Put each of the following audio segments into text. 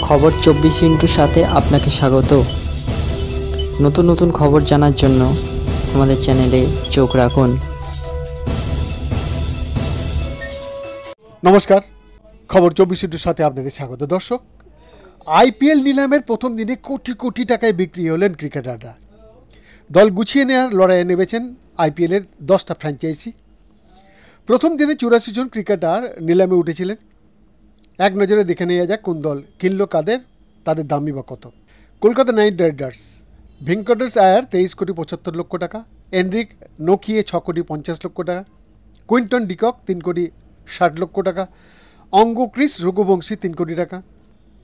খবর 24 সাথে আপনাকে স্বাগত। নতুন নতুন খবর জানার জন্য আমাদের চ্যানেলে চোখ রাখুন। নমস্কার, খবর 24 সাথে আপনাদের স্বাগত। দর্শক, আইপিএল নিলামের প্রথম দিনে কোটি কোটি টাকায় বিক্রি হলেন ক্রিকেটাররা। দল গুছিয়ে নেওয়ার লড়াইয়ে নেমেছেন আইপিএলের 10টা ফ্র্যাঞ্চাইজি। প্রথম দিনে 84 জন ক্রিকেটার নিলামে উঠেছিলেন। এক নজরে দেখে নেওয়া যাক কোন দল কিনল কাদের, তাদের দামই বা কত। কলকাতা নাইট রাইডার্স, ভেঙ্কটেশ আয়ার 23,75,00,000 টাকা, এনরিক নোকিয়ে 6,50,00,000 টাকা, কুইন্টন ডিকক 3,60,00,000 টাকা, অঙ্গ ক্রিস রঘুবংশী 3 কোটি টাকা,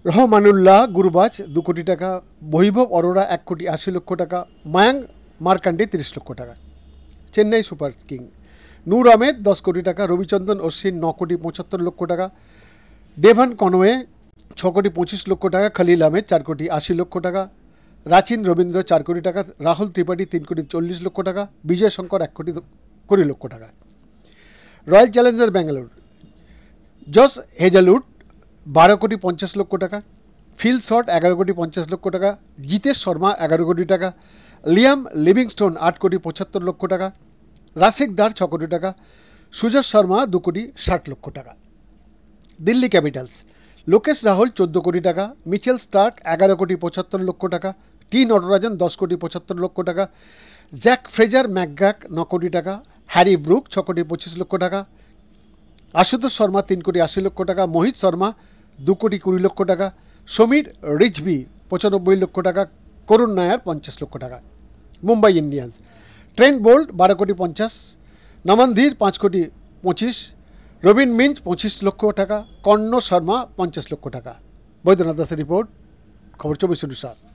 রহমানুল্লাহ গুরবাজ 2 কোটি টাকা, বৈভব অরোরা 1,80,00,000 টাকা, মায়াঙ্ক মার্কান্ডে 30 লক্ষ টাকা। চেন্নাই সুপার কিং, নূর আহমেদ 10 কোটি টাকা, রবিচন্দ্রন অশ্বিন 9,75,00,000 টাকা, ডেভান কনওয়ে 6,25,00,000 টাকা, খলিল আহমেদ 4,80,00,000 টাকা, রাচিন রবীন্দ্র 4 কোটি টাকা, রাহুল ত্রিপাঠী 3,40,00,000 টাকা, বিজয় শঙ্কর 1,20,00,000 টাকা। Royal challengers Bangalore, Josh Hazlewood 12,50,00,000 টাকা, ফিল শট 11,50,00,000 টাকা, জিতেশ শর্মা 11 কোটি টাকা, লিয়াম লিভিংস্টোন 8,75,00,000 টাকা, রাশিক দার 6 কোটি টাকা, সুজয় শর্মা 2,60,00,000 টাকা। দিল্লি ক্যাপিটালস, লোকেশ রাহুল 14 কোটি টাকা, মিচেল স্টার্ক 11,75,00,000 টাকা, টি নটরাজন 10,75,00,000 টাকা, জ্যাক ফ্রেজার ম্যাকগ্রাক 9 কোটি টাকা, হ্যারি ব্রুক 6,25,00,000 টাকা, আশুতোষ শর্মা 3,80,00,000 টাকা, মোহিত শর্মা 2,20,00,000 টাকা, সমীর রিজভি 95,00,000 টাকা, করুণ নায়ার 50,00,000 টাকা। মুম্বাই ইন্ডিয়ান্স, ট্রেন্ট বোল্ট 12,50,00,000, নমন ধীর 5,25,00,000, রবিন মিঞ্চ 25,00,000 টাকা, কর্ণ শর্মা 50,00,000 টাকা। বৈদ্যনাথ দাসের রিপোর্ট, খবর 24/7।